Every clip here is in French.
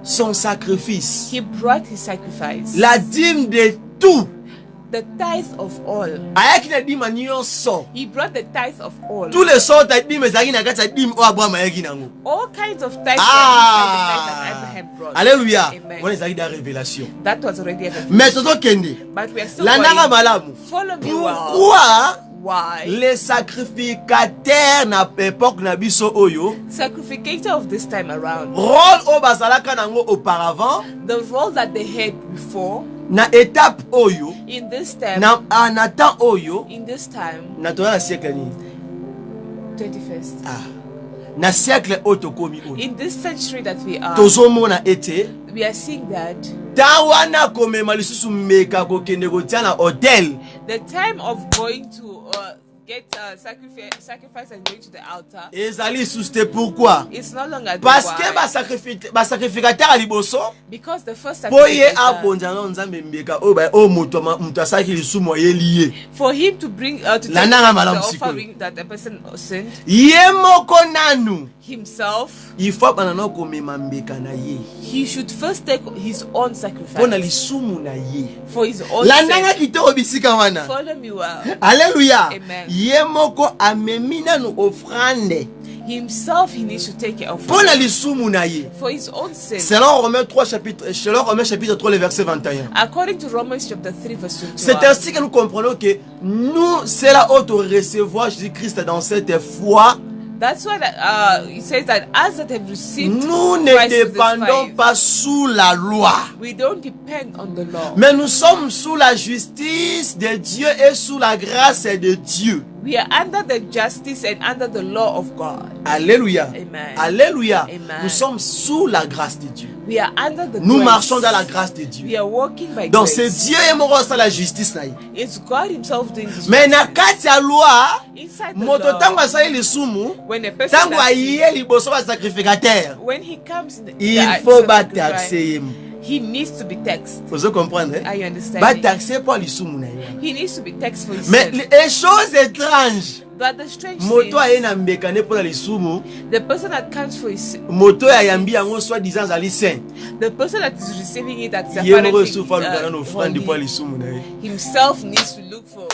son sacrifice. He brought his sacrifice. La dîme de tout. The tithe of all. Ayaki na dîme nyonso. He brought the tithe of all. Tous les sortes de dîmes ezalaki na kati ya dîme o Abraham ayaki nango. All kinds of tithes were inside the tithe that Abraham brought. Alléluia. Amen. On ezalaki da révélation. That was already a revelation. Mais toto kende. But we are still Landanga going. malamu. Follow me well. Pourquoi Why? les sacrificateurs na époque na biso oyo Sacrificator of this time around. rôle o bazalaka nango auparavant The role that they had before na étape oyo in this time. na en temps oyo In this time, na toza na siècle nini 21st. na siècle oyo tokomi oyo In this century that we are, tozomona ete we are seeing that ntan wana komema lisusu meka kokende kotia na hotel the time of going to get sacrifice and going to the altar ezali lisusu te. Pourquoi? is no longer the Parce why. que basacrificateur ya liboso Because the first po ye sacrificator, abonza na nzambe mbeka oyo moto asalaki lisumu ayeli ye for him to bring to take Landanga the malamu sikoyo. offering that a person sinned ye moko nanu himself, il faut bana na komema mbeka na ye he should first take his own mpo na sacrifice lisumu na ye. for his own Landanga sin. kitoko bisika wana. Follow me well. Alléluia. Amen. Ye moko amemi nanu offrande Himself, he needs to take it off mpo na lisumu na ye. for his own sin. Selon Romains chapitre 3 le verset 21. According to Romans chapter 3 verse 21. C'est ainsi que nous comprenons que nous, c'est là où nous recevoir Jésus-Christ dans cette foi. That's why that, it says that as that have received Nous ne Christ with this dépendons faith, pas sous la loi, we don't depend on the law. mais nous sommes sous la justice de Dieu et sous la grâce de Dieu. We are under the justice and under the law of God. Alléluia. Amen. Alléluia. Amen. Nous sommes sous la grâce de Dieu. We are under the Nous grace. marchons dans la grâce de Dieu. We are walking by Donc c'est grace. Dieu et mon roi la justice na ye. It's God himself doing this. Mais na kati ya loi, Inside the moto law, tango asali lisumu, when a person tango does aye sin, liboso ba sacrificateur, when he comes in the il acts faut of ba sacrifice, taxer ye. he needs to be taxed. Vous comprenez? Are you understanding? Ba taxer pour lisumu na ye. He needs to be taxed for his Mais sin. les choses étranges, But the strange moto thing, aye na mbekane pour lisumu, the person that comes for his sin, moto ya yambi yango soit disant ali saint. the person that is receiving it that's Ye moko apparently soufa lukana no offrande pour holy, lisumu na ye. himself needs to look for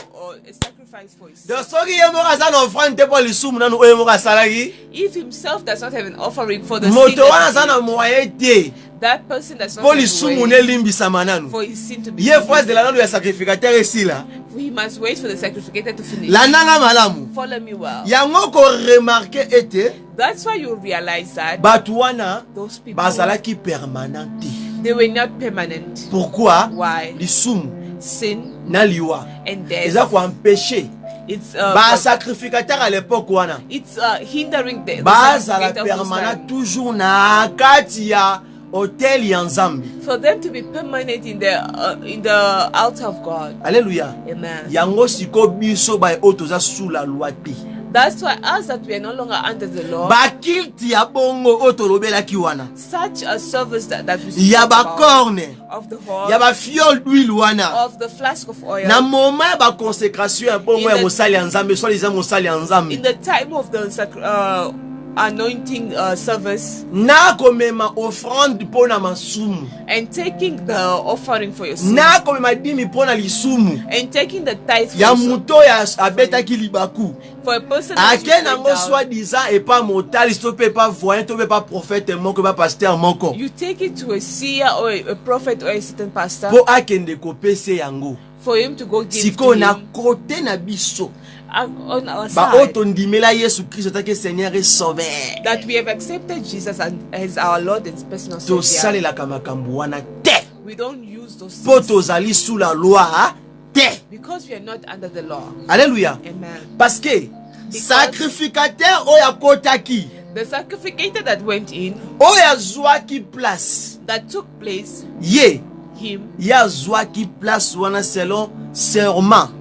a sacrifice for his sin. Donc soki ye moko aza na offrande pour lisumu nanu oyo moko asalaki, If himself does not have an offering for the sin, moto wana that, aza na moyen te that person does not pour have a lisumu way nelimbisama nanu. for his sin to be Ye fois de forgiven. la nanu ya sacrificateur esila. He must wait for the sacrificator to finish. Landanga malamu. Follow me well. Yango ko remarquer ete That's why you realize that batu wana those people, bazalaki permanent te. they were not permanent. Pourquoi? Why? Lisumu Sin na liwa and death. eza ko empêcher It's ba sacrificateur à l'époque wana it's hindering the bazala sacrificator who's permanent time. toujours na kati ya hotel ya Nzambe. For them to be permanent in the altar of God. Alléluia. Amen. Yango siko biso ba otoza sous la loi te. That's why us that we are no longer under the law, Ba kilti ya bongo otolobelaki wana. such a service that we Ya spoke ba about, corne, of the horn, ya ba fiole d'huile wana. of the flask of oil, Na moment ya ba consécration ya bongo ya mosali ya Nzambe, soit les mosali ya Nzambe. in the time of the anointing service, Na komema offrande pona masumu. and taking the offering for your sin, Na komema dimi pona lisumu. and taking the tithe for, Ya your sin, muto ya abetaki libaku. for a person that is Ake going nango down. soit disant et pas motal, to pe pas voyant, to pe pas prophète moko, pas pasteur moko. You take it to a seer or a prophet or a certain pastor Po akende kopese yango. for him to go give Siko to na him. kote na biso. On our Ba side, oto ndimela Yesu Christ take Seigneur et Sauveur. that we have accepted Jesus as our Lord and personal To Savior. salelaka makambo wana te. We don't use those Po things tozali sous la loi te. because we are not under the law. Alléluia. Amen. Parce que sacrificateur oyo akotaki, The sacrificator that went in, oyo azwaki place, that took place, ye him, ya azwaki place wana selon serment.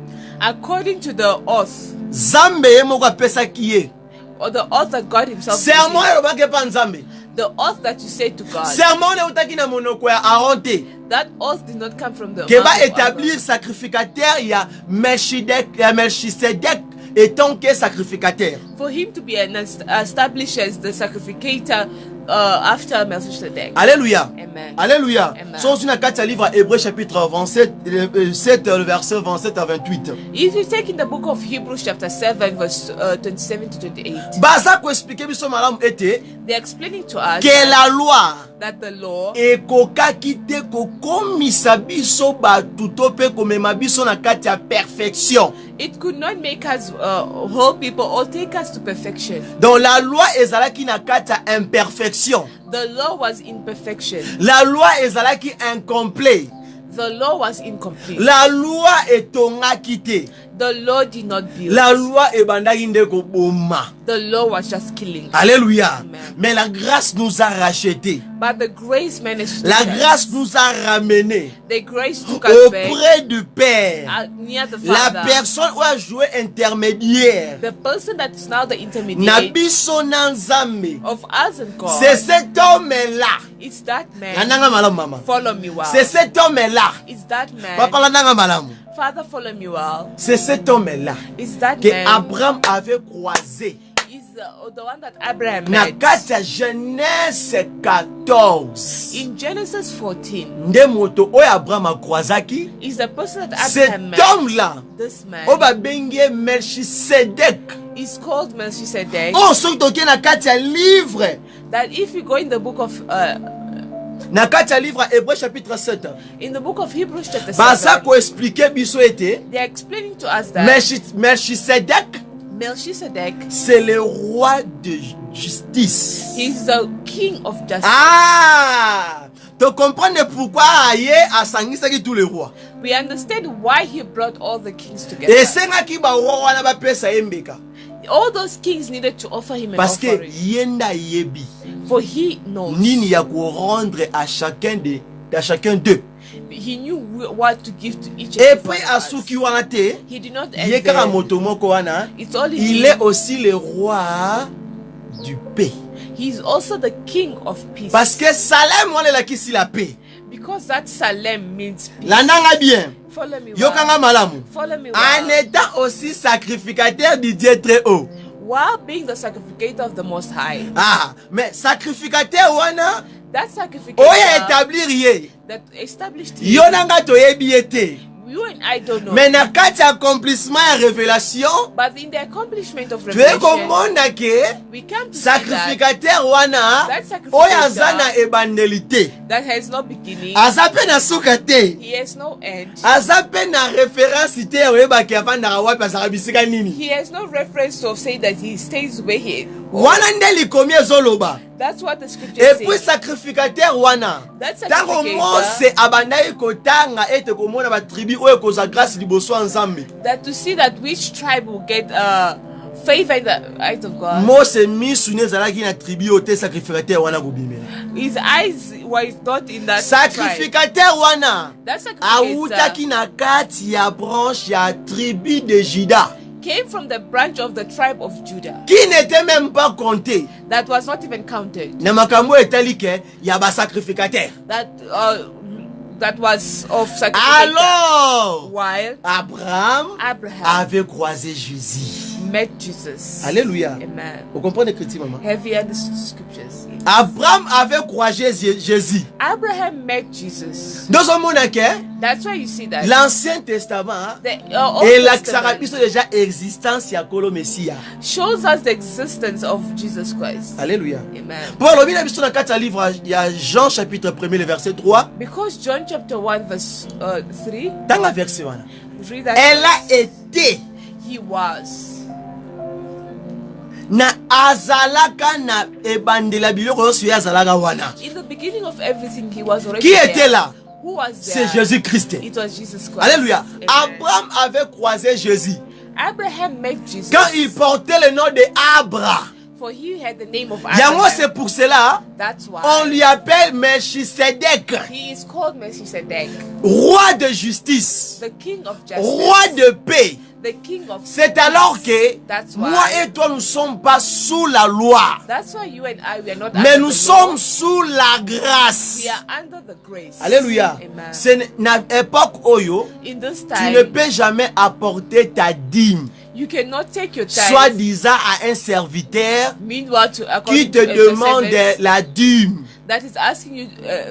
according to the oath, Nzambe ye moko apesaki ye. or the oath that God himself Serment gave, elobaki pa Nzambe. the oath that you say to God. Serment eutaki na monoko ya Aaron te. That oath did not come from the Ke mouth ba of établir Aaron. sacrificateur ya Melchisedec étant que sacrificateur. For him to be established as the sacrificator after Melchizedek. Alléluia. Amen. Allélua. Amen. Sur une carte à livre Hébreu chapitre 27, le verset 27 à 28. If you take in the book of Hebrews chapter 7 verse 27 to 28, Baza ko expliquer biso malamu ete they're explaining to us que la loi that the law ekokaki te kokomisa biso batu to pe komema biso na kati ya perfection. it could not make us whole people or take us to perfection. Donc la loi ezalaki na kati ya imperfection. The law was imperfection. La loi ezalaki incomplet. The law was incomplete. La loi etongaki te. The law did not build. La loi ebandaki nde koboma. The law was just killing. Alléluia. Amen. Mais la grâce nous a rachetés. But the grace managed to La save us. grâce nous a ramenés The grace took us back auprès du Père. near the La Father. personne où a joué intermédiaire. The person that is now the Na intermediate biso na Nzambe. of us and God. C'est cet homme-là. It's that man. Nanga malamu mama. Follow me well. C'est cet homme-là. It's that man. Papa la nanga malamu. Father, follow me well. C'est cet homme-là It's that que man. Abraham avait croisé. Is the one that Abraham Na met. kati ya Genèse 14. In Genesis 14, Nde moto oyo Abraham akwazaki. is the person that Cet Abraham met. homme-là, This man oyo babengi Melchisedek. is called Melchizedek. Oh, soki toke na kati ya livre. That if you go in the book of Na kati ya livre Hébreu chapitre 7. in the book of Hebrews chapter Baza 7, ko expliquer biso ete they're explaining to us that Melchisedek, Melchizedek, c'est le roi de justice. he's the king of justice. Ah! Tu comprends pourquoi Aye a sangisaki tous les rois. We understand why he brought all the kings Et together. sengaki ba roi wana ba pesa yembeka. All those kings needed to offer him an Parce que offering. yenda yebi. For he knows. Nini ya ko rendre à chacun d'eux. He knew what to give to each Et and every puis one of us. asuki wana te. He did not Ye end kaka there. moto moko wana. It's only Il est aussi le roi du paix. He's also the king of peace. Parce que Salem wana la kisi la paix. Because that Salem means peace. La nanga bien. Follow me Yokanga well. malamu. Follow me En well. étant aussi sacrificateur du Dieu très haut. While being the sacrificator of the Most High. Ah, mais sacrificateur wana That sacrificator oya établir ye. that established him. Yo nanga toyebi ete. You and I don't know. Mais na kati accomplissement et révélation, But in the accomplishment of tu es revelation, komona ke we come to see that sacrificateur wana That sacrificator oyo aza na ebandelité. that has no beginning, Aza pe na suka te. he has no end, Aza pe na référence te oyebaki avandaka wapi azalaka bisika nini. he has no reference to say that he stays where he is. Wana nde likomi ezoloba. That's what the scripture Et puis says. sacrificateur wana That tango sacrificator Mose abandaki kotanga ete komona batribu oyo kozwa grâce liboso ya Nzambe. that to see that which tribe will get favor in the eyes of God. Mose misu ne ezalaki na tribu oyo te sacrificateur wana kobimela. His eyes were not in that tribe. Sacrificateur wana That sacrificator autaki na kati ya branche ya tribu de Juda came from the branch of the tribe of Judah qui n'était même pas compté that was not even counted. na makambo etali ke ya basacrificateur. That was of sacrificator. Alors While Abraham Abraham avait croisé Jésus. met Jesus. Alléluia. Amen. Vous comprenez l'écriture, maman? Have you understood the scriptures? Abraham avait croisé Jésus. Abraham met Jesus. Dans un monde que That's why you see that. l'Ancien Testament The Old et la Testament déjà existence ya kolo Messia. shows us the existence of Jesus Christ. Alléluia. Amen. Pour le bien dans 4 livres, il y a Jean chapitre 1er le verset 3. Because John chapter 1 verse 3, Dans la verset 1. read that Elle a été he was. na azalaka na ebandela biloko nyonso ye azalaka wana. In the beginning of everything, he was already Qui there. était là? Who was C'est there? Jésus-Christ. It was Jesus Christ. Alléluia. Amen. Abraham avait croisé Jésus. Abraham met Jesus. Quand il portait le nom de Abra. For he had the name of Yango, Abraham. c'est pour cela That's why on lui appelle Melchisedec, he is called Melchizedek, roi de justice, the king of justice, roi de paix. the king of C'est alors que That's moi why- et toi nous ne sommes pas sous la loi, That's why you and I, we are not mais under nous the sommes law. sous la grâce. We are under the grace. Alléluia. Amen. C'est une époque oyo, In this tu ne time, peux jamais apporter ta dîme. You cannot take your soit tithe, disant à un serviteur meanwhile qui according te to a demande servant la dîme that is asking you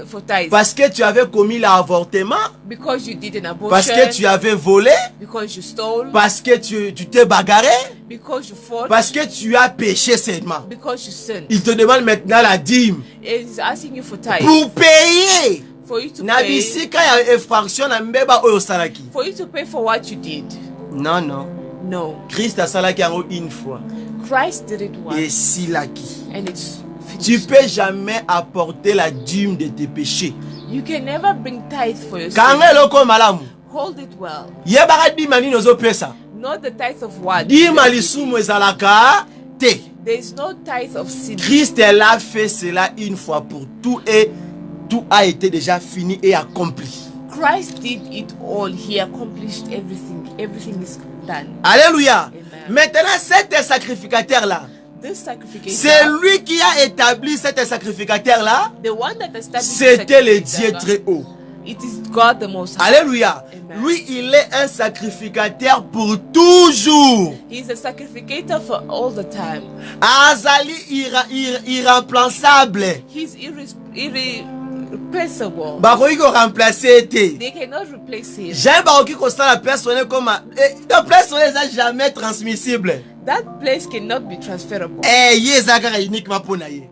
for tithe parce que tu avais commis l'avortement, because you did an parce abortion, que tu avais volé, because you stole, parce que tu t'es bagarré, because you fought, parce que tu as péché seulement. because you sinned. Il te demande maintenant la dîme It is asking you for tithe, pour payer. for you to Na pay, bisika ya infraction na mbeba oyo salaki. for you to pay for what you did. Non, non. No, Christ a salaki yango une fois. Christ did it once Et silaki. and it's Tu finished. peux jamais apporter la dîme de tes péchés. You can never bring tithe for your sin. Kanga eloko malamu. Hold it well. Yebaka dîme nini ozopesa. Not the tithe of what? Dîme lisumu ezalaka te. There is no tithe of sin. Christ l'a fait cela une fois pour tout et tout a été déjà fini et accompli. Christ did it all. He accomplished everything. Everything is done. Alléluia. Amen. Maintenant, cet sacrificateur-là, This sacrificator, c'est lui qui a établi cet sacrificateur-là. the one that established the C'était le Dieu sacrificator, très haut. it is God the Most High. Alléluia. Amen. Lui, il est un sacrificateur pour toujours. He is a sacrificator for all the time. Azali irremplaçable. He's irreplaceable. Bakoki ko remplacer te. They cannot replace him. J'aime bakoki ko sala personnel comme le personnel n'est jamais transmissible. That place cannot be transferable. Yezaka uniquement pour naye.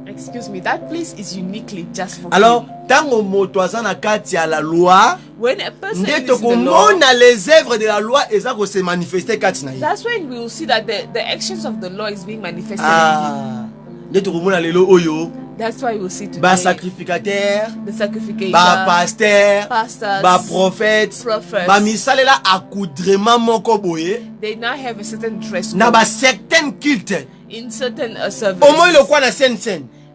Excuse me, that place is uniquely just for Alors, him. tango moto aza na kati ya la loi, When a person nde is in the law, tokomona les œuvres de la loi eza ko se manifester kati na ye. that's when we will see that the actions of the law is being manifested in him. Ah, nde tokomona lelo oyo That's why we will see today ba sacrificateur, the sacrificator, ba pasteur, pastors, ba prophète, prophets. ba misalela accoudrement moko boye They now have a certain dress na code ba certain culte. in certain service, Au moins le quoi na scène,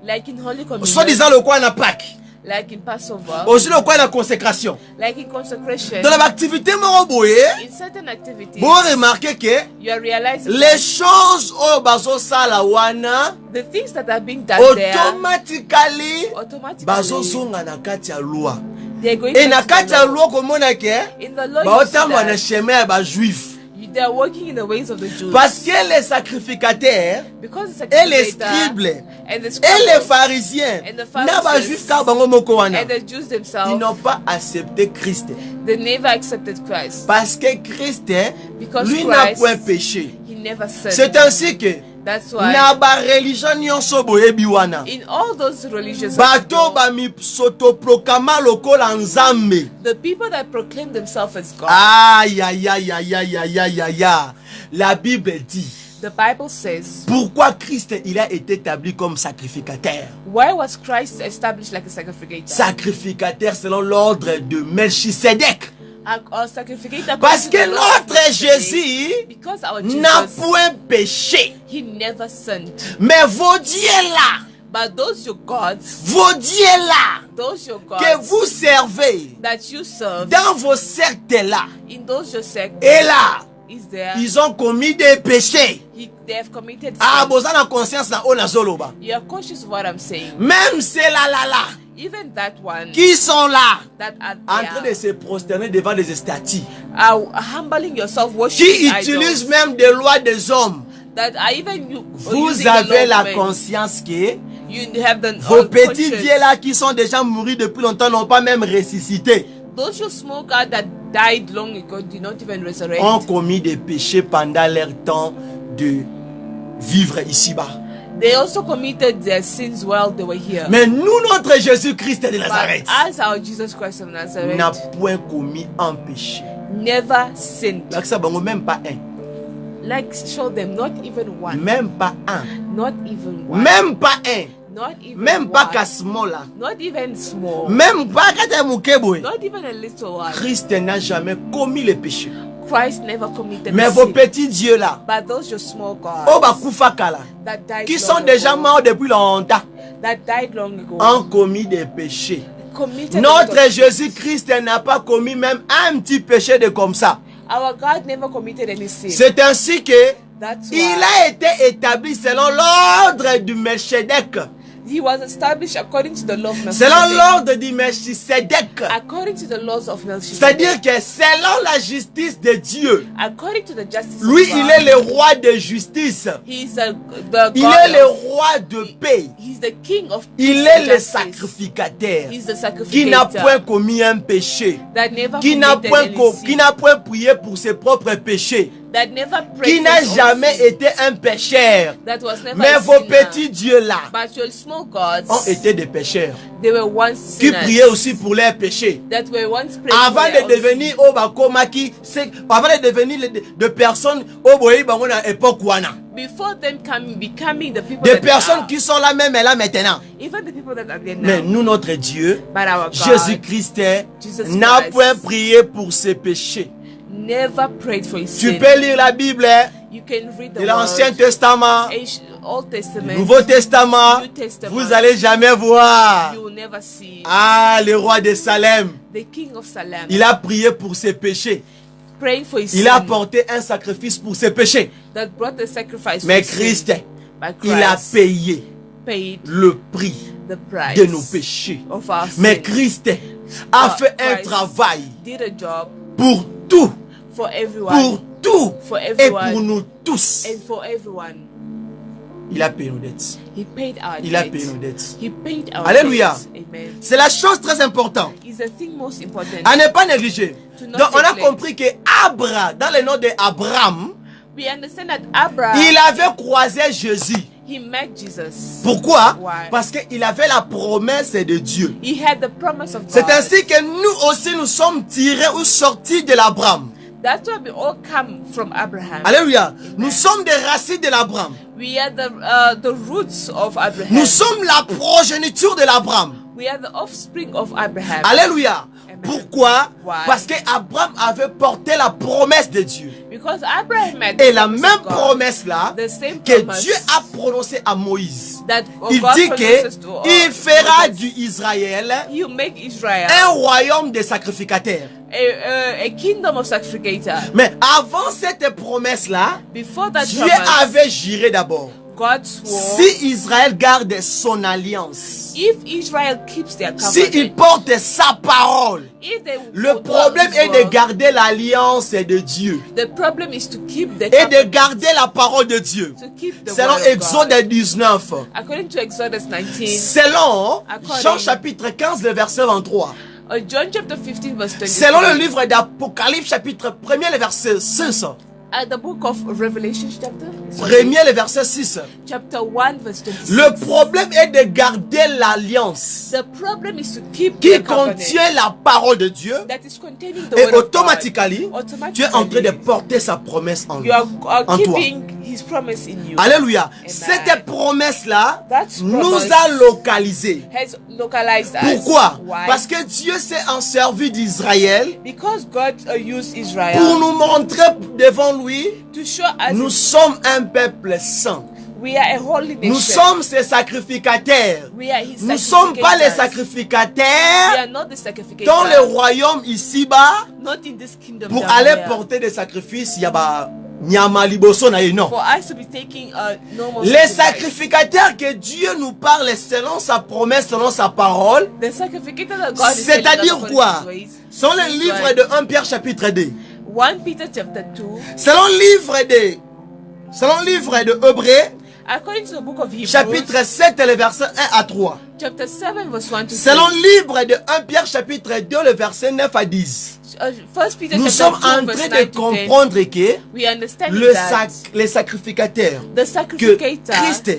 like in Holy soit Communion, disant le quoi na Pâques, like in Passover, aussi le quoi na consécration. like in consecration, Dans l'activité moko boye, in certain activities, vous remarquez que you are realizing les choses au bazo sala wana the things that are being done there automatically automatically bazo zonga na kati ya loi. they're going Et na back to kati the ya law. loi komona ke In the law, ba you see otambwa na that chemin ya ba juif. they are working in the ways of the Jews. Parce que les sacrificateurs Because the et les sacrificator scribes and the et les scribes pharisiens and the na ba Pharisees juif ka bango moko wana, and the Jews ils themselves, n'ont pas accepté Christ. they never accepted Christ Parce que Christ, Because lui n'a Christ- point péché. he never sinned. C'est ainsi que That's why na ba religion nyonso boyebi wana, in all those religions, bato bami sotoproclama lokola nzambe. the people that proclaim themselves as God, Aïe, aïe, aïe, aïe, aïe, aïe, aïe, aïe, aïe. La Bible dit, the Bible says, pourquoi Christ il a été établi comme sacrificateur? why was Christ established like a sacrificator? Sacrificateur selon l'ordre de Melchisedec. A sacrificator Parce according to que the law of notre Melchizedek, Jésus because our n'a Jesus, point péché. he never sinned. Mais vos dieux là, But those your gods, vos dieux là, those your que gods vous servez that you serve, dans vos sectes là, in those your sect et là, is there, ils ont commis des péchés. they have committed Ah, sin. boza na conscience na ona zoloba. You are conscious of what I'm saying. Même ces là, Even that one qui sont là, that are en train de there, se prosterner devant des statues, are humbling yourself, qui worshiping utilisent idols, même des lois des hommes. that are even Vous using the avez law la of men. conscience que You have the vos petits conscience. dieux là qui sont déjà morts depuis longtemps n'ont pas même ressuscité, Those you smoke out that died long ago did not even resurrect. ont commis des péchés pendant leur temps de vivre ici-bas. They also committed their sins while they were here. Mais nous, notre Jésus-Christ de But Nazareth, as our Jesus Christ of n'a Nazareth point commis un péché. never sinned. Like ça, bon, même pas un. Like show them not even one. Même pas un. Not even one. Même pas un. Not even Même pas one. cassement là. Not even small. Même pas Katemukeboy. Not even a little one. Christ n'a jamais commis le péché. Christ never committed Mais a vos sin. petits dieux là, But those your small gods oh bakufaka là, that died qui long sont déjà ago, morts depuis longtemps, that died long ago, ont commis des péchés. committed a Notre lot of- Jésus-Christ n'a pas commis même un petit péché de comme ça. Our God never committed any sin. C'est ainsi que That's il why a été établi selon l'ordre du Melchizedek. He was established according to the law of Selon Melchizedek. l'ordre de Melchisedec. According to the laws of Melchizedek. C'est-à-dire que selon la justice de Dieu, According to the justice lui, of God. il est le roi de justice. He is the God Il est le of, roi de paix. He's the king of Il peace est and le justice. sacrificateur He's the qui n'a sacrificator point commis un péché, that never qui n'a committed point, any sin, qui n'a point prié pour ses propres péchés, that never prayed qui for n'a his own jamais sin, été un pécheur. that was never Mais a vos sinner. petits dieux-là But your small gods, ont été des pécheurs they were once qui sinners priaient aussi pour leurs péchés. that were once praying Avant for their de own devenir sin. Obakomaki, avant de devenir de personnes Oboyi Bango na époque wana. Before them becoming the people Des that they personnes are. qui sont là même et là maintenant. Even the people that are there Mais now. nous, notre Dieu, But our God Jésus-Christ, Jesus n'a Christ point prié pour ses péchés. never prayed for his Tu sin. peux lire la Bible You can read the de l'Ancien word, Testament, Old Testament, Nouveau Testament. New Testament. Vous allez jamais voir. You will never see Ah, le roi de Salem, the king of Salem il a prié pour ses péchés. praying for his Il a sin porté un sacrifice pour ses péchés. that brought the sacrifice Mais for Christ, sin. But il a Christ payé paid le prix the price de nos péchés. of our Mais sin. Christ a But fait un Christ travail did a job pour tout, for everyone, pour tout for et everyone, pour nous tous. and for everyone. Il a payé nos dettes. He paid our Il a debts. payé nos dettes. He paid our Alléluia. debts. Amen. C'est la chose très importante Is the thing most important. à ne pas négliger. To not Donc on a neglect. compris que Abra, dans le nom d'Abraham, We understand that Abraham, il avait croisé Jésus. he met Jesus. Pourquoi? Why? Parce qu'il avait la promesse de Dieu. He had the promise of God. C'est ainsi que nous aussi nous sommes tirés ou sortis de l'Abraham. That's why we all come from Abraham. Alléluia. Nous sommes des racines de l'Abraham. We are the roots of Abraham. Nous sommes la progéniture de l'Abraham. We are the offspring of Abraham. Alléluia. Amen. Pourquoi? Why? Parce qu'Abraham avait porté la promesse de Dieu. Because Abraham had Et the la promise même of God, promesse-là the same que promise Dieu a prononcée à Moïse. that Il God dit pronounces to qu'il fera Moses. du Israël You make Israel un royaume de sacrificateurs. a kingdom of sacrificators. Mais avant cette promesse-là, Before that Dieu promise, avait juré d'abord. God swore, Si Israël garde son alliance, if Israel keeps their s'il covenant, porte sa parole, if they le will problème not est de wrong, garder l'alliance de Dieu the problem is to keep the et de covenant, garder la parole de Dieu. to keep the Selon word of Exode God. 19, According to Exodus 19, selon According- Jean chapitre 15, le verset 23, John chapter 15 verse 23, selon le livre d'Apocalypse chapitre 1er, le verset 6, the book of Revelation chapter, premier le verset 6, chapter 1 verse 26. le problème est de garder l'alliance The problem is to keep qui the covenant contient la parole de Dieu. that is containing the Et word of God. automatiquement, tu es en train de porter sa promesse en, You are en toi. keeping his promise in you. Alléluia. Cette promesse-là That nous promise a localisés. has localized us. Pourquoi? Why? Parce que Dieu s'est en servi d'Israël Because God used pour Israel nous montrer devant lui, to show us nous sommes un peuple saint. we are a holy nation. Nous sommes ses sacrificateurs. We are his Nous ne sommes pas les We are sacrificateurs not the sacrificators. dans le royaume ici-bas Not in this kingdom pour down aller here. porter des sacrifices. Yaba, nyama liboso na ye, non. For us to be taking a normal Les sacrifice. sacrificateurs que Dieu nous parle selon sa promesse, selon sa parole, The sacrificator that God is c'est-à-dire telling us quoi? according to his ways. Selon le livre de 1 Pierre chapitre 2, 1 Peter chapter 2, selon le livre de Hébreux, according to the book of Hebrews, chapitre 7, le verset 1 à 3. chapter 7 verse 1 to 3. Selon le livre de 1 Pierre chapitre 2, le verset 9 à 10. 1 Peter Nous chapter sommes 2 en verse train 9 de to 10. comprendre que We understand that les sacrificateurs the que sacrificator Christ,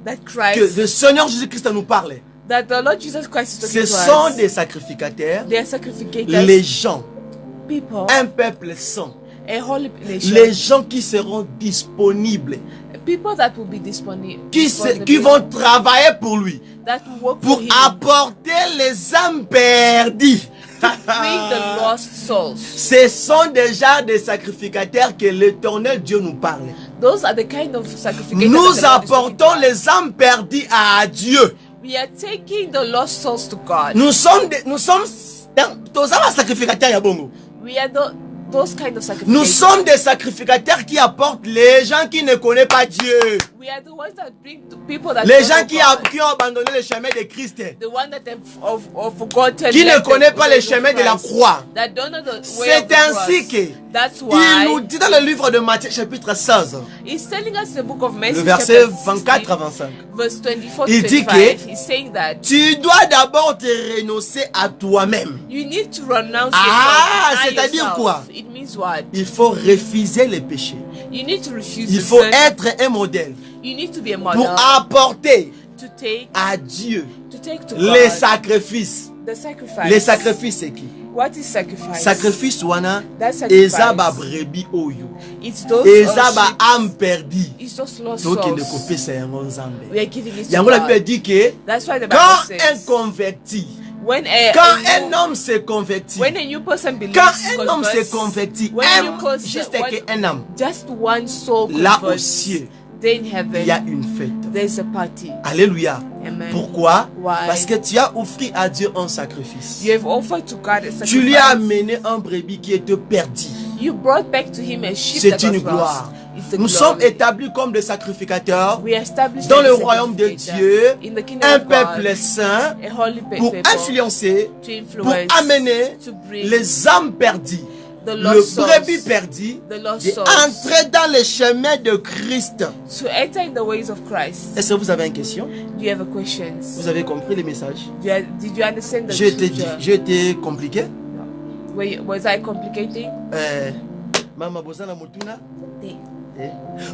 that que Christ, le Seigneur Jésus-Christ nous parle, that the Lord Jesus Christ is talking ce to sont us, des sacrificateurs, they are sacrificators, les gens, people, un peuple saint, a holy nation, les gens qui seront disponibles, people that will be disponible, qui vont travailler pour lui, that will work pour for him, apporter les âmes perdues. bring the lost souls. Ce sont déjà des sacrificateurs que l'Éternel Dieu nous parle. Those are the kind of sacrificators Nous that the Lord is talking apportons to us. les âmes perdues à Dieu. We are taking the lost souls to God. Nous sommes sacrificateurs ya bongo. We are those kind of sacrificators. Nous sommes des sacrificateurs qui apportent les gens qui ne connaissent pas Dieu. We We are the ones that bring the people that Les don't gens know God. qui ont abandonné le chemin de Christ, The one that have forgotten. qui ne left the connaissent pas way le of chemin de la Christ, croix. that don't know the way C'est of the cross. ainsi que That's il why nous dit dans le livre de Matthieu chapitre 16, he's telling us in the book of Matthew, le verset chapter 24 à 16, 25. verse 24 Il to dit 25. que He's saying that tu dois d'abord te renoncer à toi-même. you need to renounce Ah, yourself. Deny c'est-à-dire yourself. quoi? It means what? Il faut refuser les péchés. You need to refuse Il to faut sin. être un modèle You need to be a pour model apporter to take à Dieu to les God sacrifices. the sacrifice. Les sacrifices, c'est qui? What is sacrifice? Sacrifice wana That sacrifice. eza ba brebis oyo. It's those Eza ba sheep. âme perdue. It's those lost Donc il ne souls. kopesa yango nzambe. We are giving it to Yango la Bible God. dit que That's why the quand Bible un says converti, when quand un homme se convertit, when a new person believes, quand un homme converts, se convertit, when a new person, juste when qu'un homme, just one soul là au converts, ciel, then in heaven il y a une fête. there's a party. Alléluia. Amen. Pourquoi? Why? Parce que tu as offert à Dieu un sacrifice. You have offered to God a sacrifice. Tu lui as amené un brebis qui était perdu. You brought back to him a sheep C'est that une was gloire. lost. It's a Nous glory. sommes établis comme des sacrificateurs We are established dans as le a royaume de sacrificator Dieu, in the kingdom un of peuple God, saint, a holy pour people, influencer, to pour influence, amener to bring les âmes perdues, the le lost brebis souls, perdu, the lost et souls, entrer dans le chemin de Christ. to enter in the ways of Christ. Est-ce que vous avez une question? Do you have a questions? Vous avez compris le message? Did you understand the J'ai été, scripture? j'ai été compliqué? Was I complicating? Mama Bozana Mutuna? Nee.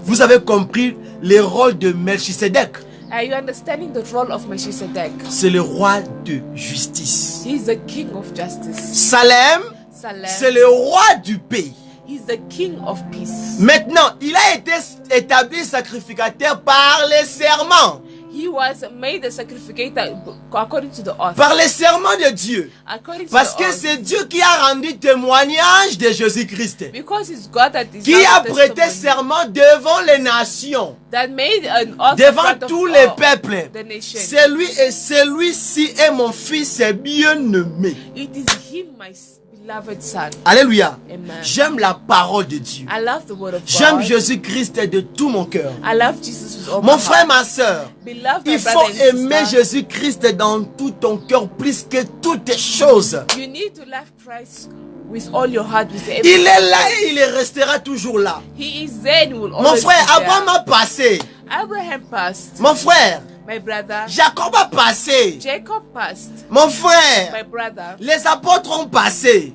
Vous avez compris le rôle de Melchisedec. Are you understanding the role of Melchizedek? C'est le roi de justice. He's the king of justice. Salem, Salem. c'est le roi du pays. He's the king of peace. Maintenant, il a été établi sacrificateur par les serments. He was made a sacrificator according to the oath. Par les serments de Dieu. According to Parce the que oath. c'est Dieu qui a rendu témoignage de Jésus-Christ. Because it's God that is Qui a prêté serment devant les nations. that made an oath in Devant front of tous les all peuples. the nation. Celui-ci est mon fils bien-aimé. It is him, my beloved son. Alléluia. Amen. J'aime la parole de Dieu. I love the word of J'aime God. Jésus-Christ de tout mon cœur. I love Jesus with all Mon my frère, heart. ma soeur, Beloved, my il faut brother and aimer sister, Jésus-Christ dans tout ton cœur plus que toutes les choses. you need to love Christ with all your heart. With Il everything. est là et il restera toujours là. He is there and will Mon always frère, be there. Abraham a passé. Abraham passed. Mon frère, My brother. Jacob a passé. Jacob passed. Mon frère, My brother. les apôtres ont passé.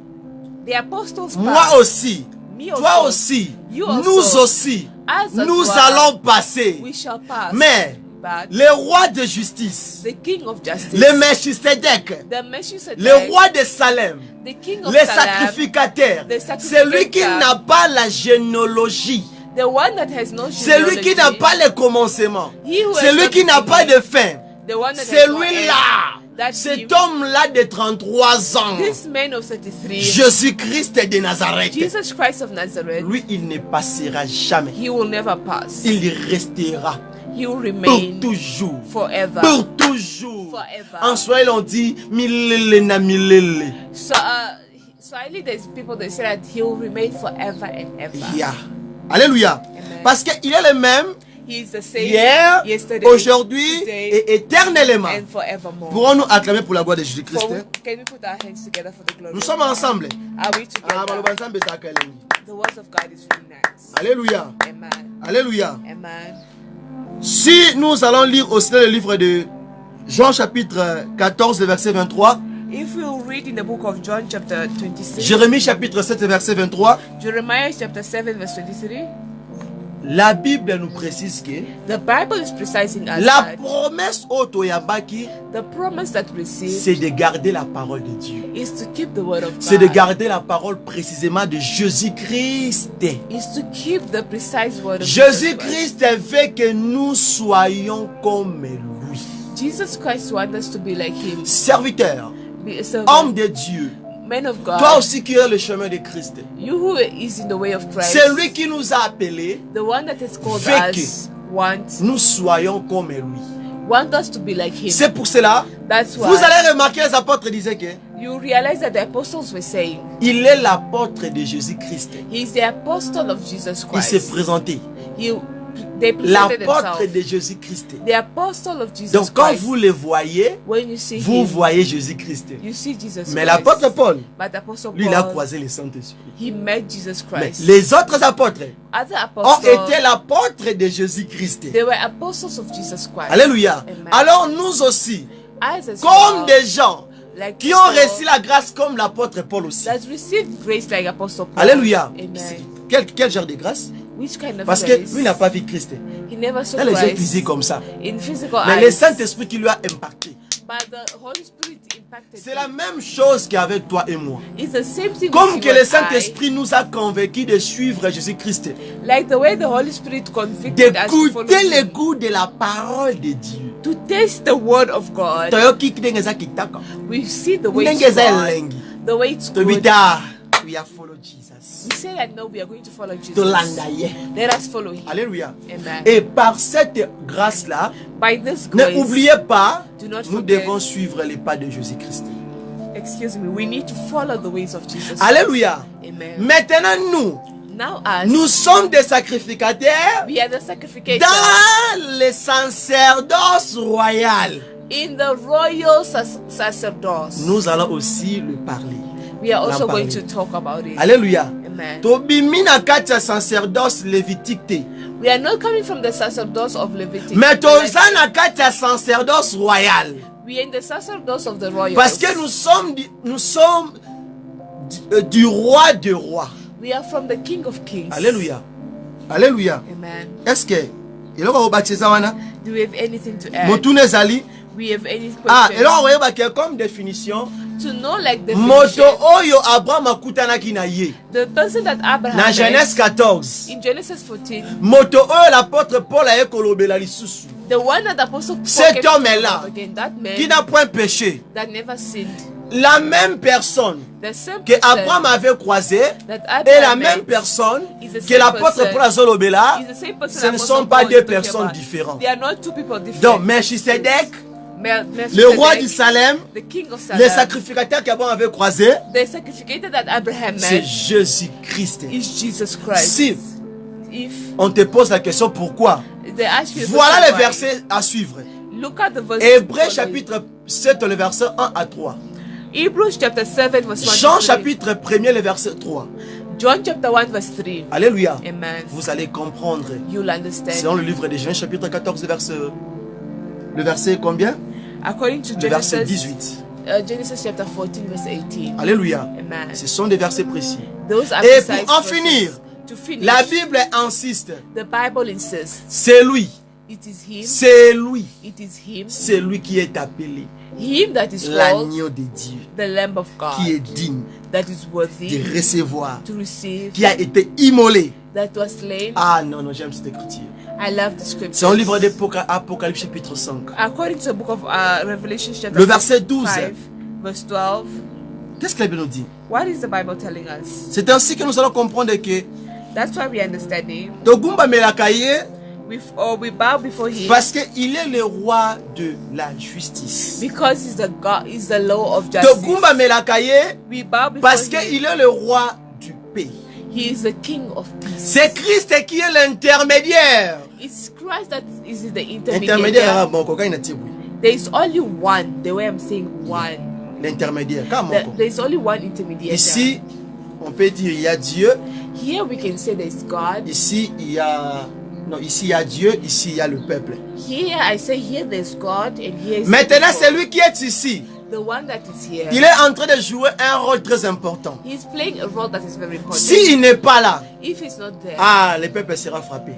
The apostles passed. Moi aussi. Me Toi also. aussi. You also. Nous aussi. Us as Nous well. allons passer. We shall pass. Mais But le roi de justice, the king of justice. le Melchisedec, The Melchizedek. le roi de Salem, The king of les Salem. sacrificateurs, The celui qui sacrificator. n'a pas la généalogie, The one that has no celui qui n'a genealogy. pas le commencement, He who has celui not qui n'a pas beginning. de fin, The one that has no celui-là, end. That cet him. homme-là de 33 ans, This man of 33. Jésus-Christ de Nazareth, Jesus Christ of Nazareth. lui, il ne passera jamais. He will never pass. Il restera He will pour remain toujours. forever. Pour toujours. Forever. En Swahili, on dit milele na milele. So, Swahili, there's people that say that he will remain forever and ever. Yeah. Alléluia. Amen. Parce qu'il est le même He is the same hier, yesterday, aujourd'hui today, et éternellement. and forevermore. Pourrons-nous acclamer pour la gloire de Jésus-Christ? For, can we put our hands together for the glory Nous of sommes God? ensemble. Are we Ah, together? baloba nzambe eza akalengi. The words of God is really nice. Alléluia. Amen. Alléluia. Amen. Si nous allons lire aussi le livre de Jean chapitre 14 verset 23, If we read in the book of John chapter 26, Jérémie chapitre 7 verset 23, Jeremiah chapter 7 verse 23, la Bible nous précise que the Bible is precising us la that promesse otoyabaki, the promise that we receive c'est de garder la parole de Dieu. is to keep the word of God. C'est de garder la parole précisément de Jésus-Christ. Is to keep the precise word of Jesus Jésus-Christ veut que nous soyons comme lui. Jesus Christ wants us to be like him. Serviteur, Be a servant, homme de Dieu, man of God. toi aussi qui es le chemin de Christ. You who is in the way of Christ. C'est lui qui nous a appelés, The one that has called Veut us wants nous soyons comme lui. us to be like him. C'est pour cela, That's vous why allez remarquer, les apôtres disaient que you realize that the apostles were saying il est l'apôtre de Jésus-Christ. he is the apostle of Jesus Il s'est Christ. présenté. He they presented l'apôtre themselves. de Jésus-Christ. The apostle of Jesus Donc quand Christ. vous les voyez, When you see vous him, voyez Jésus-Christ. you see Jesus Mais Christ. l'apôtre Paul, But the apostle lui, il a Paul, croisé le Saint-Esprit. he met Jesus Mais Christ. les autres apôtres Other ont apostles, été l'apôtre de Jésus-Christ. they were apostles of Jesus Christ. Alléluia. Amen. Alors nous aussi, As as comme well, des gens like qui ont people reçu la grâce comme l'apôtre Paul aussi. that received grace like apostle Paul. Alléluia. Amen. Quel genre de grâce? Which kind of Parce que grace? lui n'a pas vu Christ. He never saw Là, les gens Christ cuisinent comme ça. in physical Mais le eyes. Saint-Esprit qui lui a impacté. But the Holy Spirit impacted C'est la him. même chose qu'avec toi et moi. It's the same thing Comme with que you le and I. Saint-Esprit nous a convaincus de suivre Jésus-Christ. Like the way the Holy Spirit convicted us to follow D'écouter le him, goût de la parole de Dieu. to taste the word of God. Toyoki ndenge eza kitaka. We see the way Ndenge it's eza God, elengi. the way it's good. Tobita, we have followed Jesus. We say that no, we are going to follow Jesus. Tolanda ye. Let us follow him. Alléluia. Amen. Et par cette grâce-là, By this ne grace, oubliez pas, do not nous forget. devons suivre les pas de Jésus-Christ. excuse me, we need to follow the ways of Jesus. Alléluia. Amen. Maintenant, Now us, nous sommes des sacrificateurs we are the sacrificators dans le sacerdoce royal. in the royal sacerdoce. Nous allons aussi le parler. We are also L'en going parler. to talk about it. Alléluia. Amen. Tobimi na kati ya sacerdoce lévitique te. We are not coming from the sacerdoce of Leviticus. Mais toza na kati ya sacerdoce royal. We are in the sacerdoce of the royals. Parce que nous sommes du roi de rois. We are from the King of Kings. Alléluia. Alléluia. Amen. Est-ce que eloko obatiza wana Do we have anything to add? motuna ezali We have any ah question? eloko oyebaki comme définition To know like the moto oyo Abraham akutanaki na ye the person that Abraham na met Genèse 14. in Genesis 14, Moto oyo l'apôtre Paul aye kolobela lisusu the one that the apostle Paul Cet came to homme-là, talk again, that man qui n'a point péché. that never sinned, La même personne the same que person Abraham avait croisé that et la Abraham même met personne is the que same l'apôtre person. Paul a zolobela. is the same person Ce ne Apostle sont pas Paul deux is talking personnes about. différentes. They are not two people different. Donc Melchisedec, le Melchizedek, roi du Salem, the king of les Salem, sacrificateurs qu'Abraham avait croisés, the sacrificator that Abraham c'est met Jésus-Christ. is Jesus Christ. Si If on te pose la question pourquoi, they ask you, voilà the les why, versets à suivre. look at the verse. Hébreux chapitre 7, le verset 1 à 3. Hebrews chapter 7 verse 1 Jean to 3. chapitre 1er, le verset 3. John chapter 1 verse 3. Alléluia. Amen. Vous allez comprendre. You'll understand. Selon le livre de Genèse chapitre 14, le verset combien? According to Le verset Genesis, 18. Genesis chapter 14 verse 18. Alléluia. Amen. Ce sont des versets précis. Those are Et precise pour en verses. finir, To finish, la Bible insiste. the Bible insists C'est lui. it is him. C'est lui. It is him. C'est lui qui est appelé Him that is called l'agneau de Dieu. the Lamb of God, Qui est digne that is worthy de recevoir. to receive, Qui a été immolé. that was slain. Ah non, non, j'aime cette écriture. I love the scripture. C'est un livre d'Apocalypse chapitre 5. According to the book of Revelation chapter Le verset 12. 5, verse 12, Qu'est-ce que la Bible nous dit? what is the Bible telling us? C'est ainsi que nous allons comprendre que That's why we understand him. Togumba Melakaye, We bow before him parce qu'il est le roi de la justice. because he's the God, he's the law of justice. Togumba Melakaye, We bow before parce him. qu'il est le roi du pays. He is the King of peace. C'est Christ qui est l'intermédiaire. It's Christ that is the Intermédiaire, intermediary. bon, coca, il y a un petit bruit. There is only one. The way I'm saying one. L'intermédiaire, comment? There is only one intermediary. Ici, on peut dire il y a Dieu. Here we can say there is God. Ici, il y a non, ici il y a Dieu. Ici, il y a le peuple. Here I say here there's God and here is Maintenant, the c'est people. lui qui est ici. The one that is here. Il est en train de jouer un rôle très important. He's playing a role that is very important. S'il n'est pas là, If he's not there, ah, le peuple sera frappé.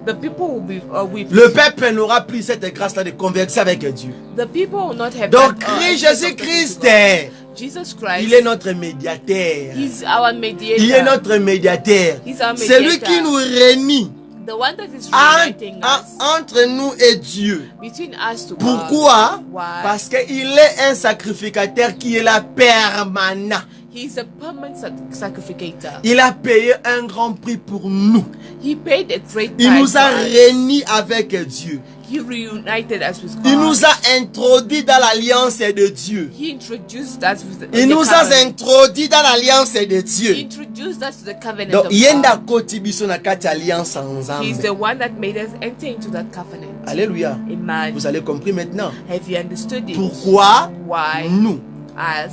the people will be weep. Le peuple n'aura plus cette grâce-là de converser avec Dieu. The people will not have Donc, that, Christ access of Jésus-Christ, the people. Jesus Christ. il est notre médiateur. He's our mediator. Il est notre médiateur. He's our C'est lui mediator. qui nous réunit The one that is en- reuniting us entre nous et Dieu. between us to Pourquoi? God. Why? Parce qu'il est un sacrificateur qui est là permanent. He is a permanent sacrificator. Il a payé un grand prix pour nous. He paid a great Il price nous a for us. réunis avec Dieu. He reunited us with Il God. nous a introduits dans l'alliance de Dieu. He introduced us with Il nous a introduits dans l'alliance de He Dieu. introduced us to the covenant Donc, of yenda God. koti biso na kati alliance He's ensemble. the one that made us enter into that covenant. Alléluia. Amen. Vous avez compris maintenant. Have you understood it? Pourquoi Why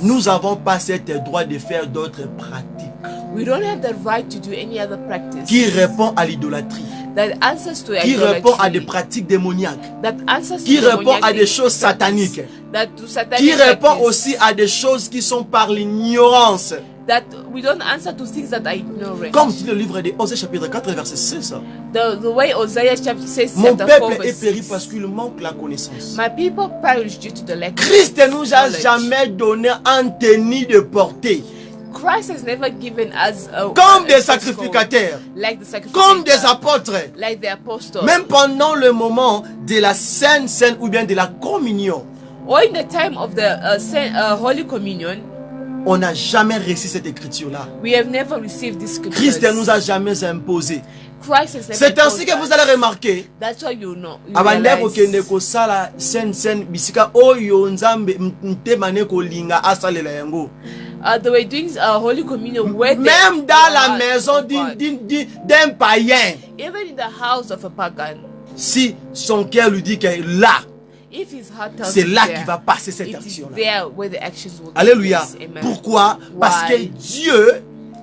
nous n'avons pas cet droit de faire d'autres pratiques we don't have the right to do any other practice qui répond à l'idolâtrie, that answers to qui répond à des idolatry, pratiques démoniaques, that answers qui to répond à des demoniac choses sataniques, that to satanic qui répond practice, aussi à des choses qui sont par l'ignorance. that we don't answer to things that are ignorant. Comme dit le livre de Osée chapitre 4 verset 16. The way Isaiah chapter says, Mon chapter 4, peuple est verse péri 6. parce qu'il manque la connaissance. My people perish due to the lack of Christ ne nous a knowledge. jamais donné un tenue de portée. Christ has never given us a Comme des dress sacrificateurs, code, like the comme des sacrificator, apôtres. like the apostle. Même pendant le moment de la Sainte Seine ou bien de la communion, Or in the time of the Holy Communion, on n'a jamais reçu cette écriture-là. we have never received this scripture. Christ ne nous a jamais imposé. Christ has never C'est ainsi que imposed vous us. allez remarquer. That's why you know. You Abande realize, kokende kosala Sainte Seine bisika oyo nzambe mtema ne kolinga asalela yango. they were doing Holy Communion where they Même dans la were maison of God. d'un païen. Even in the house of a pagan, Si son cœur lui dit que là, if his heart tells c'est him là there, qu'il va passer cette it is action-là. there where the actions will take Alléluia. place. Amen. Pourquoi? Parce que Why? Dieu,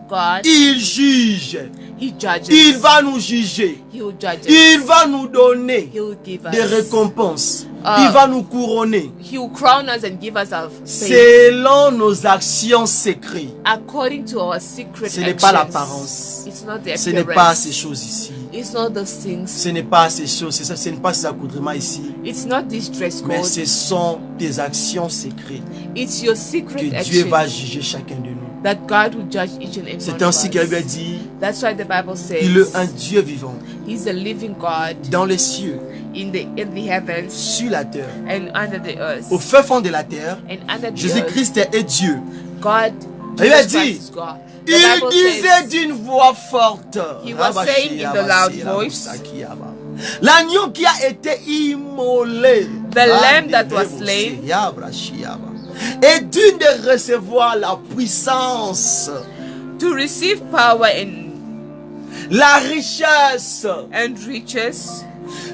God, il juge. He judges. Il va nous juger. He will judge Il us. va nous donner He will give des us. récompenses. Il va nous couronner He will crown us and give us our faith selon nos actions secrètes. according to our secret Ce n'est actions. pas l'apparence. It's not the Ce n'est appearance. pas ces choses ici. It's not those things. Ce n'est pas ces choses. Ce n'est pas ces accoutrements ici. It's not this dress Mais code. ce sont des actions secrètes It's your que secret Dieu va actions juger chacun de nous. that God will judge each and every one C'est of ainsi qu'il lui a us. dit, That's why the Bible says il est un Dieu vivant He's a living God dans les cieux, in the heavens sur la terre, and under the earth. au fin fond de la terre. And under the earth, Jésus-Christ est Dieu. God, Il a Jesus dit, Christ is God. The Il Bible disait says, d'une voix forte. He was saying in the loud voice, L'agneau qui a été immolé, The lamb that was slain, est digne de recevoir la puissance, to receive power la richesse, and riches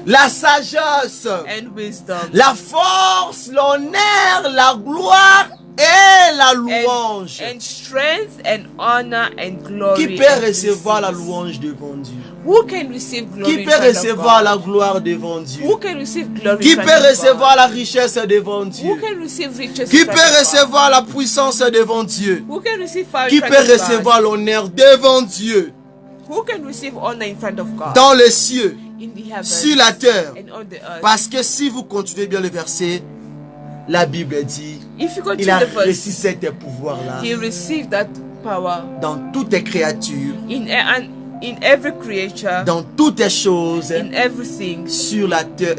la sagesse, and wisdom la force, l'honneur, la gloire et la louange. and strength and honor and glory. Qui peut and recevoir la blessings. louange devant Dieu? Who can receive glory Qui in peut front of recevoir God? la gloire devant Dieu? Who can receive glory Qui in front peut of recevoir God? la richesse devant Who Dieu? can receive riches Qui in front peut of God? recevoir la puissance devant Dieu? Who can receive power Qui in front peut of God? recevoir l'honneur devant Dieu? Who can receive honor in front of God? Dans les cieux, In the heavens sur la terre. and on the earth. Parce que si vous continuez bien le verset, la Bible dit, If you il a continue the reçu verse, cet pouvoir-là he received that power dans toutes les créatures, in every creature, dans toutes les choses, in everything, sur la terre,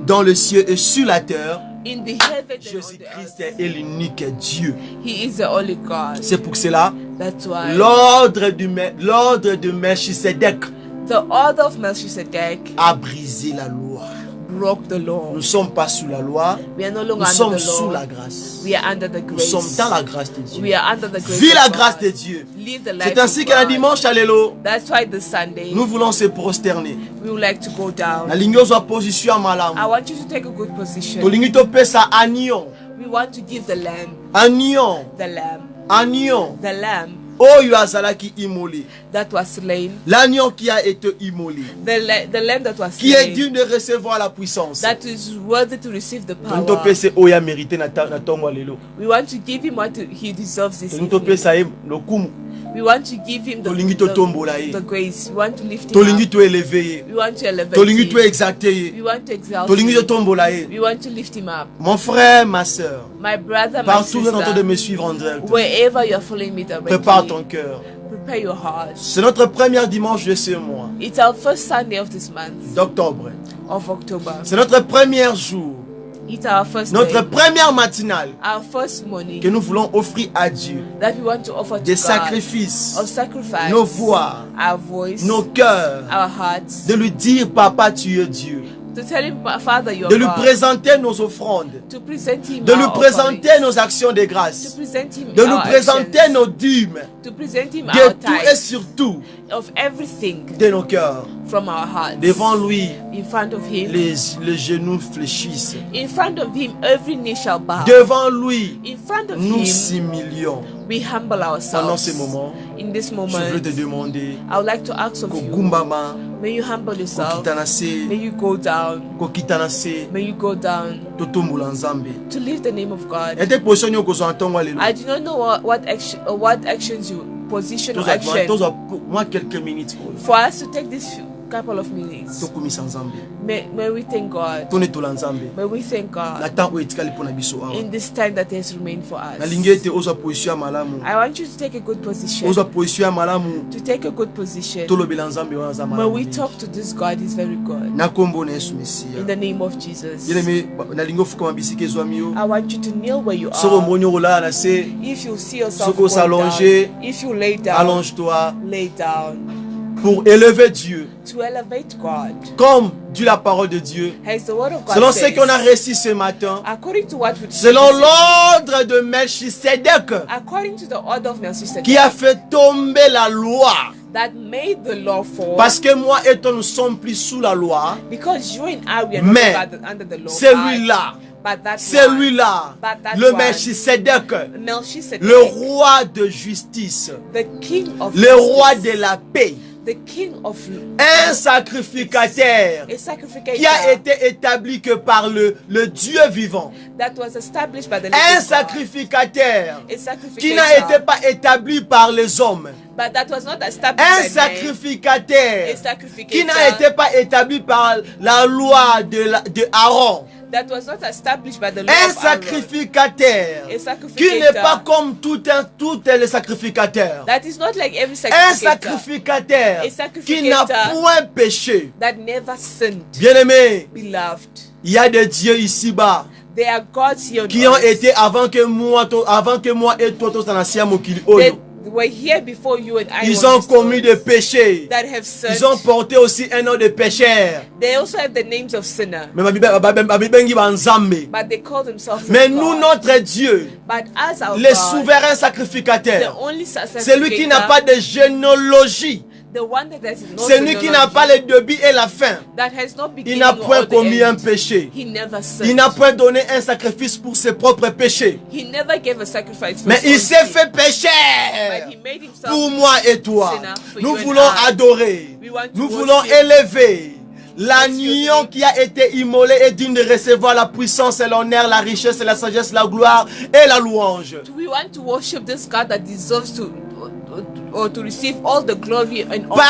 dans le ciel et sur la terre. in the heaven and on the Jésus-Christ earth. est l'unique Dieu. He is the only God. C'est pour cela, That's why l'ordre de Melchisedec the order of Melchizedek a brisé la loi. broke the law. Nous ne sommes pas sous la loi, We are no nous longer sommes under the sous law. la grâce. We are under the Nous grace. sommes dans la grâce de Dieu. We are under the grace. Vis la of grâce God. de Dieu. Live the life C'est ainsi of que la God. dimanche, alléluia, That's why this Sunday nous voulons se prosterner. we would like to go down. Na lingi ozwa position ya I malamu. want you to take a good position. Tolingi topesa agneau, We want to give the lamb, agneau, the lamb, agneau. the lamb Oyo azalaki immolé. that was slain, L'agneau qui a été immolé. the lamb that was Qui est slain, digne de recevoir la puissance. that is worthy to receive the Tolingi power. topesa oyo mérité na tongo lelo. We want to give him what he deserves this Tolingi evening. topesa ye lokumu. We want to give him Tolingi totombola ye. the grace. We want to lift him Tolingi up. to élevé ye. We want to elevate Tolingi to him. exalté ye. We want to exalt Tolingi him. totombola ye. We want to lift him up. Mon frère, ma soeur, My brother, my partout où tu es en train de sister, me suivre en direct, wherever you're following me prépare ton directly, cœur. prepare your heart. C'est notre premier dimanche de ce mois It's our first Sunday of this month, d'octobre. of October. C'est notre premier jour It's our first notre day, première matinale our first morning que nous voulons offrir à Dieu. that we want to offer to Des God sacrifices, of sacrifice, nos voix, our voice, nos cœurs, our hearts, de lui dire, Papa, tu es Dieu. to tell him, Father, you De are lui God, présenter nos offrandes, to present him de lui our présenter offerings, nos actions de to grâce, present him de nous our présenter actions, nos dîmes, to present him de our tout et tithes, surtout of everything de nos cœurs. from our hearts. Devant lui, In front of him, les genoux fléchissent. in front of him, every knee shall bow. Devant lui, In front of nous him, s'humilions. we humble Pendant ourselves. ces moments, In this je moment, veux te demander, I would like to ask of you, Kogumbama, may you humble yourself, Kokitanase, may you go down, Kokitanase, may you go down Totombola Nzambe. to lift the name of God. Ete position nyoko kozwa ntongo lelo. I do not know what actions you position or action Moi quelques minutes for us to take this couple of minutes. tokumisa Nzambe. May we thank God. Tonetola Nzambe. May we thank Na God temps oyo etikali mpona biso awa. in this time that has remained for us. Nalingi ete ozwa position ya malamu. I want you to take a good position. Ozwa position ya malamu. To take a good position. Tolobela Nzambe wana za May malamu. we talk to this God, He's very good. Na kombo na Yesu In Mesia. the name of Jesus. Yeleme nalingi ofukama bisika ezwami yo. I want you to kneel where you Soko are. mbonyo kolala na se. If you see yourself Soko going down, s'allonger, if you lay down, Allonge-toi lay down. pour élever Dieu. To elevate God. Comme dit la parole de Dieu. As the word of God Selon ce says, qu'on a reçu ce matin. according to what we Selon l'ordre de Melchisedec. according to the order of Melchizedek, Qui a fait tomber la loi. that made the law fall. Parce que moi et toi nous sommes plus sous la loi. Because you and I, we are Mais not under the law. celui-là, But that celui-là, But that le one, Melchisedec, Melchizedek, le roi de justice, the king of le roi justice, de la paix, the king of un sacrificateur a sacrificator qui a été établi que par le Dieu vivant, that was established by the living un God. sacrificateur A sacrificator qui n'a été pas établi par les hommes, but that was not established un by sacrificateur man. A sacrificator qui n'a été pas établi par la loi de Aaron, that was not established by the law un of Aaron. sacrificateur A sacrificator qui n'est pas comme tous les sacrificateurs, that is not like every un sacrificator sacrificateur A qui sacrificator n'a point péché. that never sinned. Bien-aimé, Beloved, il y a des dieux ici-bas there are gods here on qui ont earth. été avant que moi et toi tous en mokili oyo. They were here before you and I. Ils were ont on this commis earth des péchés. that have sinned. Ils ont porté aussi un nom de pécheur. They also have the names of sinner, Mais babibengi banzambe. but they call themselves Mais God. nous, notre Dieu, But as our le God, souverain the sacrificateur, only celui qui n'a pas de généalogie, the one that has no celui qui n'a pas le début et la fin, that has not il beginning n'a or point the commis un end. péché. He never Il sinned. n'a point donné un sacrifice pour ses propres péchés. He never gave a sacrifice for Mais his il own s'est sin. fait But pécheur he made himself pour moi et toi. sinner for Nous you and voulons I. adorer. We want to Nous voulons worship. élever l'agneau qui a été immolé est digne de recevoir la puissance et l'honneur, la richesse et la sagesse, la gloire et la louange. We want to worship this God that deserves to or to receive all the glory and honor.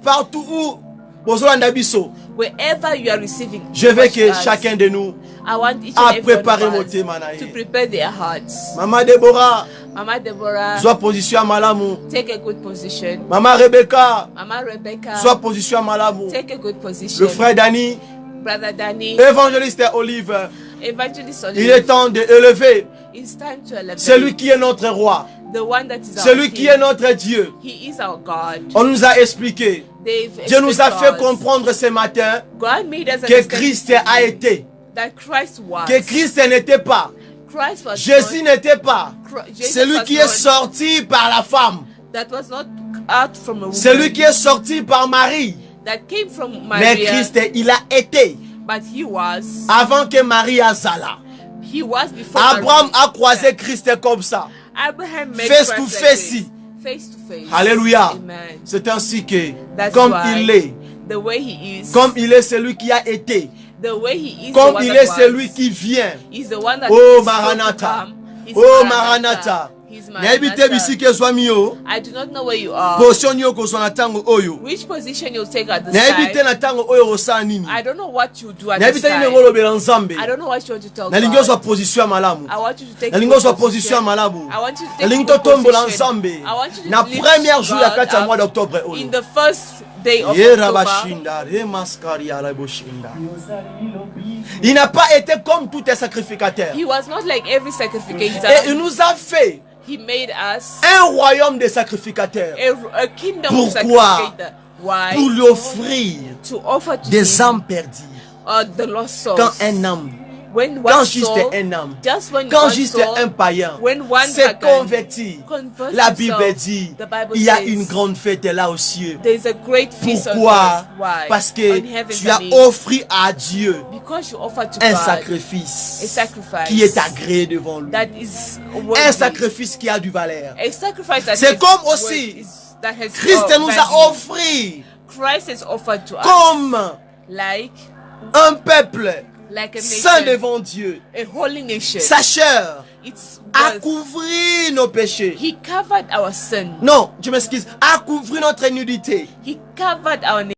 Partout où bozolanda biso, Wherever you are receiving, je veux que us, chacun de nous I want each a and every one préparé of us motema na ye. to prepare their hearts. Maman Deborah, Mama Deborah, soit position à malamu. take a good position. Maman Rebecca, Mama Rebecca, soit position à malamu. take a good position. Le frère Danny, Brother Danny, évangéliste Olive, Evangelist il est Olive, temps d'élever it's time to elevate celui qui est notre roi, the one that is our celui qui King. est notre Dieu. He is our God. On nous a expliqué, They've Dieu nous a explained fait to us. comprendre ce matin God made us que understand Christ a été, that Christ was. que Christ n'était pas, Christ was Jésus n'était pas, Jesus celui was qui not- est sorti par la femme, that was not out from a woman, celui qui est sorti par Marie. that came from Mais Maria, Christ, il a été but he was avant que Marie azala. before Abraham Maria. a croisé Christ comme ça. Abraham met Face Christ to like face. this. Face to face. Alléluia. Amen. C'est ainsi que, That's comme why il est, the way he is, comme il est celui qui a été, the way he is, comme the one il that est was, celui qui vient. is the one that Oh, is still to Maranatha. come. He's Oh Maranatha. He's Nayebite Maranatha. bisika ezwami yo, I do not know where you are. position yo kozwa na tango oyo. Which position you'll take at the Nayebite side. na tango oyo kosala nini. I don't know what you do at the Nayebite nini side. ngolobela Nzambe. I don't know what you want to tell Nalingi God. ozwa position ya malamu. I want you to take Nalingi good ozwa position ya position. malamu. I want you to take Nalingi good totombola position. Nzambe. I want you to Na lift premier jour ya God kati ya up mois d'octobre oyo. in the first day of Ye October, rabashinda, re maskaria raboshinda. Il n'a pas été comme tous les sacrificateurs. he was not like every sacrificator. Et il nous a fait He made us un royaume de sacrificateurs a kingdom of Pourquoi? sacrificator. Why? pour lui offrir To offer to des him, âmes perdues. the lost souls. Quand un homme, When quand one juste soul, un homme, just when quand one juste soul un païen when one s'est pagan converti, converts la Bible himself, dit, the Bible il y a says, une grande fête là aux cieux. there's a great feast on Pourquoi? earth. Why? Parce que On heaven's tu as knees. offert à Dieu Because you offer to un God sacrifice a sacrifice qui est agréé devant lui. that is Un worthy. sacrifice qui a du valeur. A sacrifice that C'est is comme worth- aussi, that has Christ nous value. a offert Christ is offered to us comme like un peuple a saint nation, devant Dieu, a holy nation. sacheur It's à worth- couvrir nos péchés. He covered our sin. Non, je m'excuse, à couvrir notre nudité. He covered our